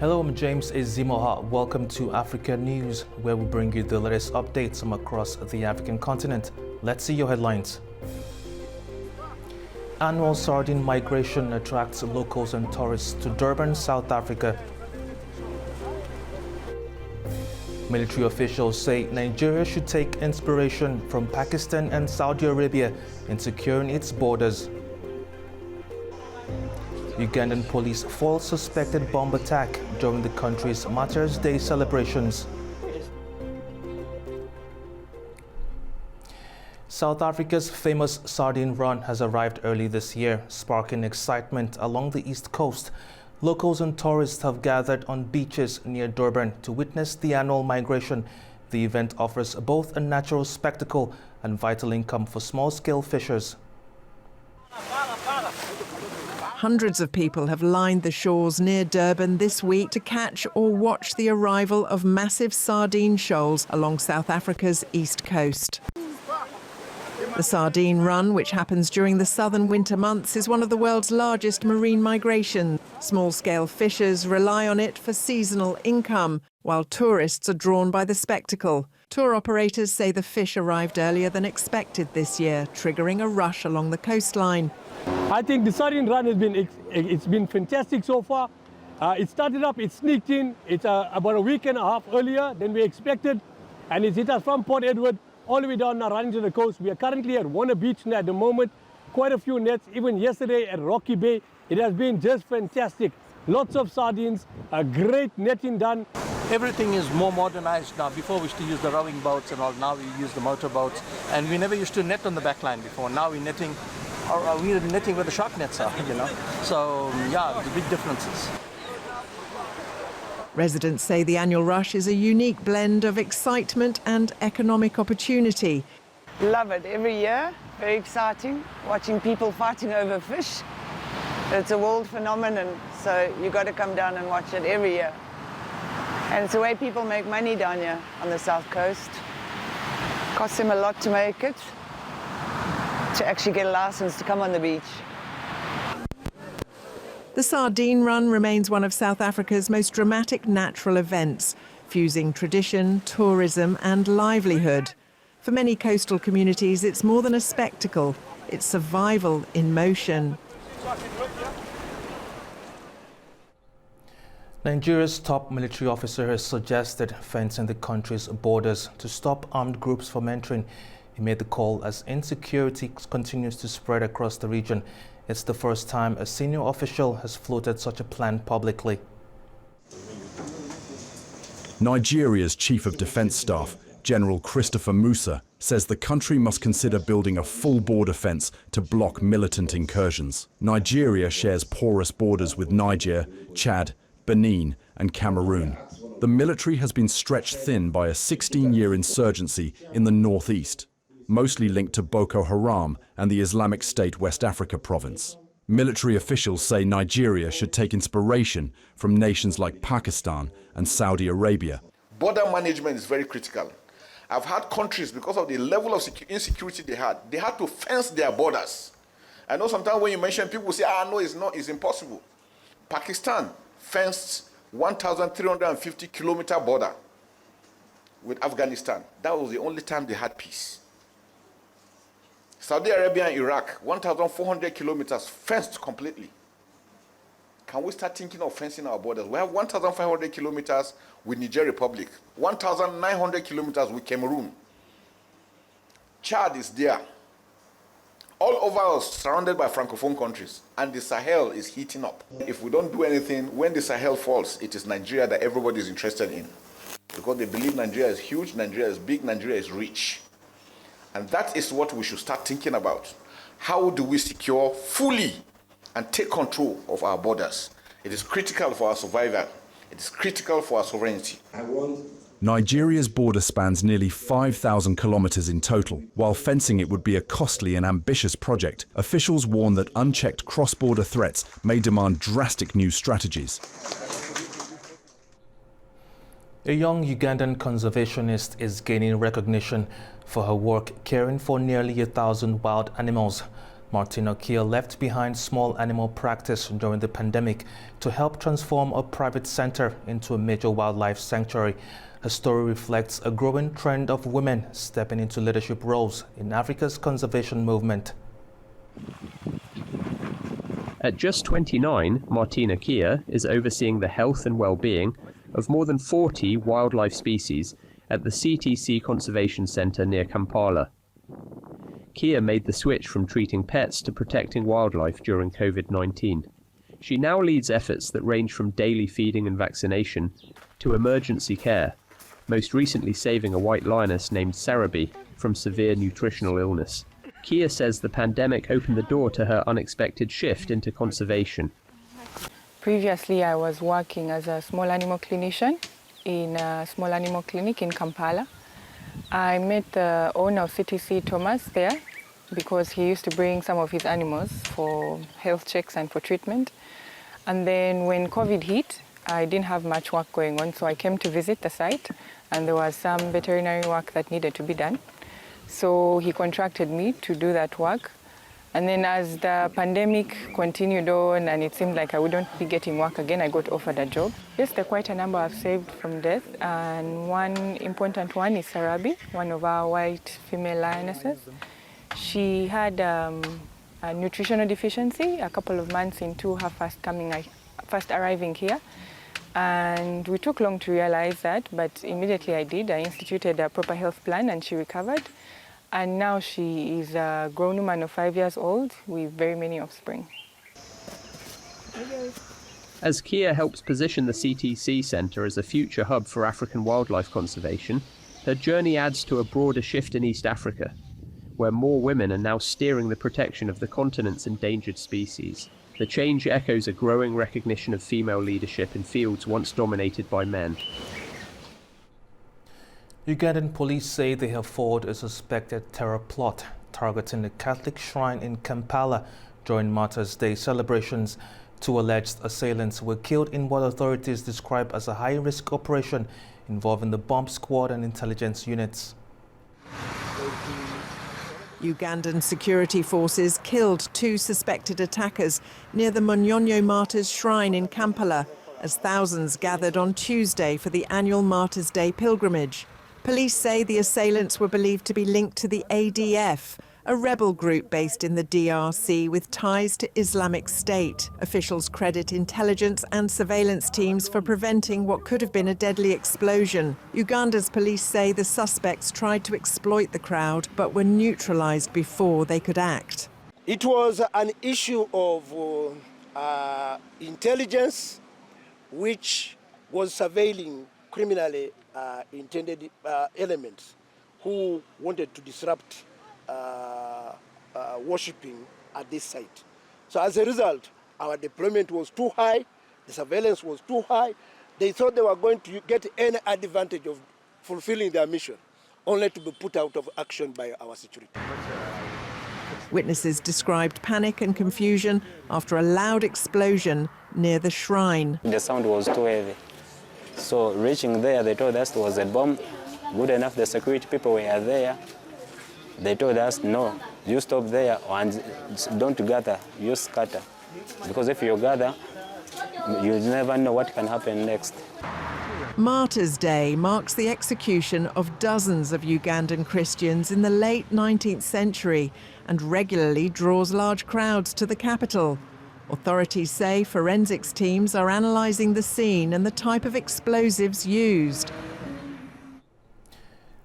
Hello, I'm James Ezimoha. Welcome to Africa News, where we bring you the latest updates from across the African continent. Let's see your headlines. Annual sardine migration attracts locals and tourists to Durban, South Africa. Military officials say Nigeria should take inspiration from Pakistan and Saudi Arabia in securing its borders. Ugandan police foil suspected bomb attack during the country's Martyrs' Day celebrations. South Africa's famous Sardine run has arrived early this year, sparking excitement along the east coast. Locals and tourists have gathered on beaches near Durban to witness the annual migration. The event offers both a natural spectacle and vital income for small-scale fishers. Hundreds of people have lined the shores near Durban this week to catch or watch the arrival of massive sardine shoals along South Africa's east coast. The Sardine run, which happens during the southern winter months, is one of the world's largest marine migrations. Small-scale fishers rely on it for seasonal income, while tourists are drawn by the spectacle. Tour operators say the fish arrived earlier than expected this year, triggering a rush along the coastline. I think the Sardine run has been fantastic so far. It started up, it sneaked in. It's about a week and a half earlier than we expected, and it's hit us from Port Edward all the way down now running to the coast. We are currently at Warner Beach now at the moment. Quite a few nets, even yesterday at Rocky Bay. It has been just fantastic. Lots of sardines, a great netting done. Everything is more modernized now. Before we used to use the rowing boats and all, now we use the motor boats. And we never used to net on the back line before. Now we're netting, we're netting where the shark nets are, you know. So, yeah, the big differences. Residents say the annual rush is a unique blend of excitement and economic opportunity. Love it every year, very exciting, watching people fighting over fish. It's a world phenomenon, so you've got to come down and watch it every year. And it's the way people make money down here on the south coast. Costs them a lot to make it, to actually get a license to come on the beach. The Sardine Run remains one of South Africa's most dramatic natural events, fusing tradition, tourism and livelihood. For many coastal communities, it's more than a spectacle, it's survival in motion. Nigeria's top military officer has suggested fencing the country's borders to stop armed groups from entering. He made the call as insecurity continues to spread across the region. It's the first time a senior official has floated such a plan publicly. Nigeria's Chief of Defence Staff, General Christopher Musa, says the country must consider building a full border fence to block militant incursions. Nigeria shares porous borders with Niger, Chad, Benin and Cameroon. The military has been stretched thin by a 16-year insurgency in the northeast, mostly linked to Boko Haram and the Islamic State West Africa province. Military officials say Nigeria should take inspiration from nations like Pakistan and Saudi Arabia. Border management is very critical. I've had countries, because of the level of insecurity they had to fence their borders. I know sometimes when you mention, people say, no, it's impossible. Pakistan fenced 1,350 kilometer border with Afghanistan. That was the only time they had peace. Saudi Arabia and Iraq, 1,400 kilometers fenced completely. Can we start thinking of fencing our borders? We have 1,500 kilometers with Niger Republic, 1,900 kilometers with Cameroon. Chad is there. All over us, surrounded by Francophone countries, and the Sahel is heating up. If we don't do anything, when the Sahel falls, it is Nigeria that everybody is interested in. Because they believe Nigeria is huge, Nigeria is big, Nigeria is rich. And that is what we should start thinking about. How do we secure fully and take control of our borders? It is critical for our survival. It is critical for our sovereignty. Nigeria's border spans nearly 5,000 kilometers in total. While fencing it would be a costly and ambitious project, officials warn that unchecked cross-border threats may demand drastic new strategies. A young Ugandan conservationist is gaining recognition for her work caring for nearly 1,000 wild animals. Martina Kia left behind small animal practice during the pandemic to help transform a private center into a major wildlife sanctuary. Her story reflects a growing trend of women stepping into leadership roles in Africa's conservation movement. At just 29, Martina Kia is overseeing the health and well-being of more than 40 wildlife species at the CTC Conservation Centre near Kampala. Kia made the switch from treating pets to protecting wildlife during COVID-19. She now leads efforts that range from daily feeding and vaccination to emergency care, most recently saving a white lioness named Sarabi from severe nutritional illness. Kia says the pandemic opened the door to her unexpected shift into conservation. Previously, I was working as a small animal clinician in a small animal clinic in Kampala. I met the owner of CTC, Thomas, there because he used to bring some of his animals for health checks and for treatment. And then when COVID hit, I didn't have much work going on, so I came to visit the site, and there was some veterinary work that needed to be done. So he contracted me to do that work. And then as the pandemic continued on and it seemed like I wouldn't be getting work again, I got offered a job. Yes, there are quite a number I've saved from death, and one important one is Sarabi, one of our white female lionesses. She had a nutritional deficiency a couple of months into her first arriving here. And we took long to realize that, but immediately I did. I instituted a proper health plan and she recovered. And now she is a grown woman of 5 years old with very many offspring. As Kia helps position the CTC Centre as a future hub for African wildlife conservation, her journey adds to a broader shift in East Africa, where more women are now steering the protection of the continent's endangered species. The change echoes a growing recognition of female leadership in fields once dominated by men. Ugandan police say they have foiled a suspected terror plot targeting a Catholic shrine in Kampala during Martyrs' Day celebrations. 2 alleged assailants were killed in what authorities describe as a high-risk operation involving the bomb squad and intelligence units. Ugandan security forces killed 2 suspected attackers near the Munyonyo Martyrs' Shrine in Kampala as thousands gathered on Tuesday for the annual Martyrs' Day pilgrimage. Police say the assailants were believed to be linked to the ADF, a rebel group based in the DRC with ties to Islamic State. Officials credit intelligence and surveillance teams for preventing what could have been a deadly explosion. Uganda's police say the suspects tried to exploit the crowd but were neutralised before they could act. It was an issue of intelligence which was surveilling criminally intended elements who wanted to disrupt worshipping at this site. So as a result, our deployment was too high, the surveillance was too high. They thought they were going to get any advantage of fulfilling their mission, only to be put out of action by our security. Witnesses described panic and confusion after a loud explosion near the shrine. The sound was too heavy. So reaching there, they told us it was a bomb. Good enough, the security people were there. They told us, no, you stop there and don't gather, you scatter. Because if you gather, you never know what can happen next. Martyrs' Day marks the execution of dozens of Ugandan Christians in the late 19th century and regularly draws large crowds to the capital. Authorities say forensics teams are analysing the scene and the type of explosives used.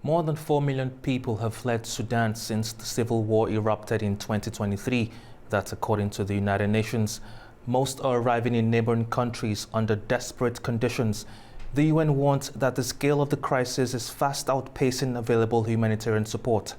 More than 4 million people have fled Sudan since the civil war erupted in 2023. That's according to the United Nations. Most are arriving in neighboring countries under desperate conditions. The UN warns that the scale of the crisis is fast outpacing available humanitarian support.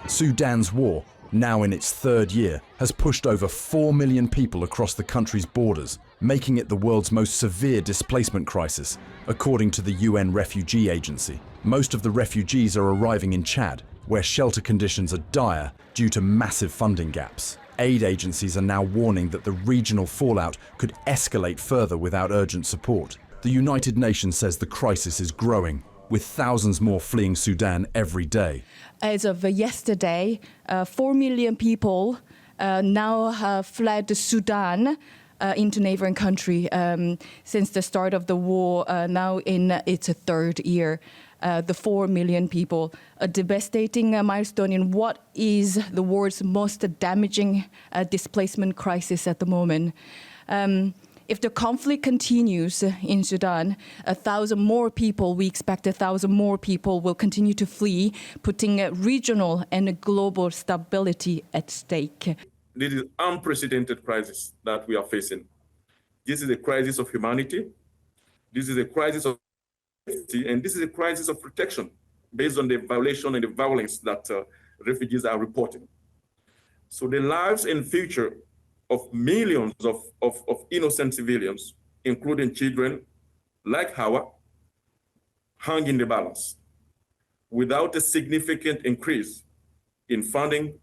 Sudan's war, now in its 3rd year, has pushed over 4 million people across the country's borders, making it the world's most severe displacement crisis, according to the UN Refugee Agency. Most of the refugees are arriving in Chad, where shelter conditions are dire due to massive funding gaps. Aid agencies are now warning that the regional fallout could escalate further without urgent support. The United Nations says the crisis is growing. with thousands more fleeing Sudan every day. As of yesterday, 4 million people now have fled to Sudan into neighboring country since the start of the war, now in its third year. The 4 million people, a devastating milestone in what is the world's most damaging displacement crisis at the moment. If the conflict continues in Sudan, 1,000 more people, we expect 1,000 more people will continue to flee, putting regional and global stability at stake. This is an unprecedented crisis that we are facing. This is a crisis of humanity. This is a crisis of safety, and this is a crisis of protection based on the violation and the violence that refugees are reporting. So the lives and future of millions of innocent civilians, including children like Hawa, hang in the balance. Without a significant increase in funding,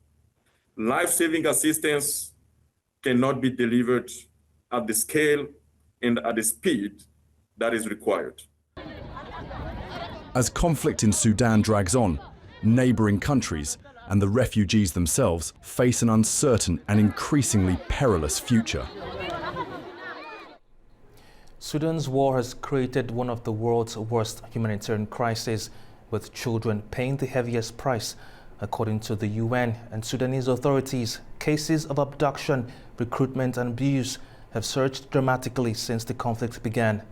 life-saving assistance cannot be delivered at the scale and at the speed that is required. As conflict in Sudan drags on, neighbouring countries and the refugees themselves face an uncertain and increasingly perilous future. Sudan's war has created one of the world's worst humanitarian crises, with children paying the heaviest price. According to the UN and Sudanese authorities, cases of abduction, recruitment and abuse have surged dramatically since the conflict began.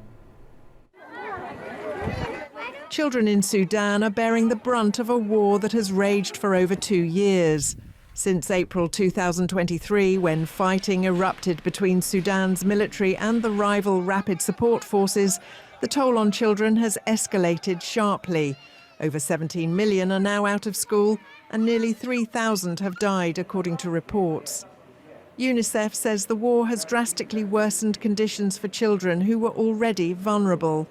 Children in Sudan are bearing the brunt of a war that has raged for over 2 years. Since April 2023, when fighting erupted between Sudan's military and the rival Rapid Support Forces, the toll on children has escalated sharply. Over 17 million are now out of school, and nearly 3,000 have died, according to reports. UNICEF says the war has drastically worsened conditions for children who were already vulnerable.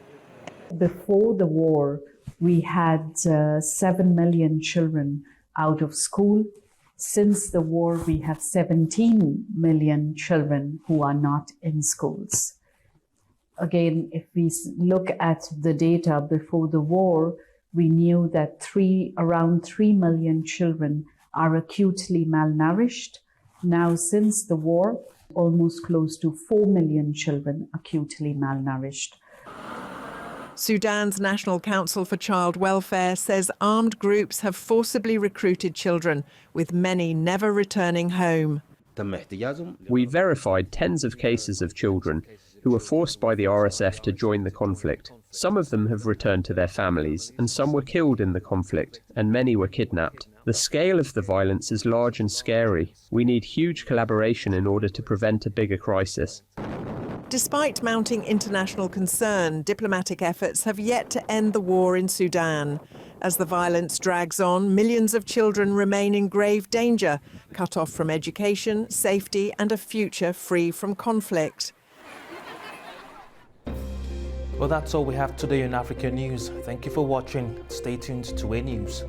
Before the war, we had 7 million children out of school. Since the war, we have 17 million children who are not in schools. Again, if we look at the data before the war, we knew that around 3 million children are acutely malnourished. Now, since the war, almost close to 4 million children acutely malnourished. Sudan's National Council for Child Welfare says armed groups have forcibly recruited children, with many never returning home. We verified tens of cases of children who were forced by the RSF to join the conflict. Some of them have returned to their families, and some were killed in the conflict, and many were kidnapped. The scale of the violence is large and scary. We need huge collaboration in order to prevent a bigger crisis. Despite mounting international concern, diplomatic efforts have yet to end the war in Sudan. As the violence drags on, millions of children remain in grave danger, cut off from education, safety and a future free from conflict. Well, that's all we have today in Africa News. Thank you for watching. Stay tuned to AnewZ.